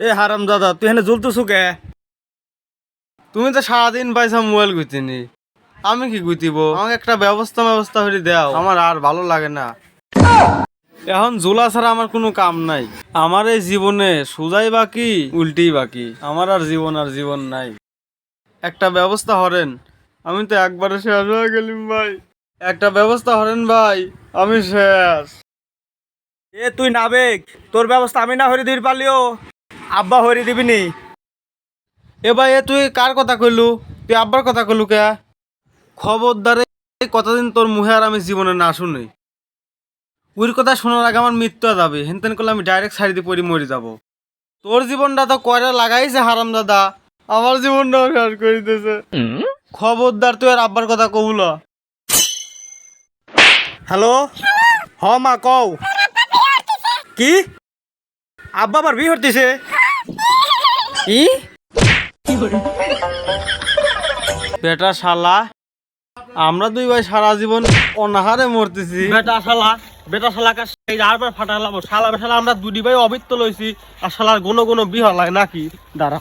এ হারাম দাদা তুই এখানে জ্বলতেছু কে? তুমি তো সারাদিন পাইছা মোবাইল গুতিনি, আমি কি গুতিব? আমাকে একটা ব্যবস্থা করে দাও, আমার আর ভালো লাগে না। এখন জোলা ছাড়া আমার কোনো কাম নাই। আমার এই জীবনে সোজাই বাকি উল্টেই বাকি, আমার আর জীবন নাই। একটা ব্যবস্থা হরেন, আমি তো একবারে শেষ হয়ে গেলিম ভাই। একটা ব্যবস্থা হরেন ভাই, আমি শেষ। এ তুই নাবেক, তোর ব্যবস্থা আমি না হরি দিবি পারলিও আব্বা হরি দিবিনি। এ ভাই, এ তুই কার কথা কইলু? তুই আব্বার কথা কইলু কে? খবরদারে কতদিন তোর মুখে আর আমি জীবনে না শুনি। ওর কথা শোনার আগে আমার মৃত্যু যাবে, হেনতেন করলে আমি ডাইরেক্ট সাইড দিয়ে পড়ি মরে যাব। তোর জীবনটা তো কয়টা লাগাইছে হারাম দাদা, আমার জীবনটাও শেষ করে দিতেছে। খবরদার তুই আর আব্বার কথা কবুল। হ্যালো, হ মা কও। কি? আব্বা আবার বিয়ে হতেছে? কি? বেটা শালা, আমরা দুই ভাই সারা জীবন অনাহারে মরতেছি। বেটা শালাকে এই আরবার ফাটালাম। শালা বেশালা আমরা দুটি ভাই অবিত্ত লইছি, আর শালার কোনো বিয়ে হয় নাকি? দাঁড়া।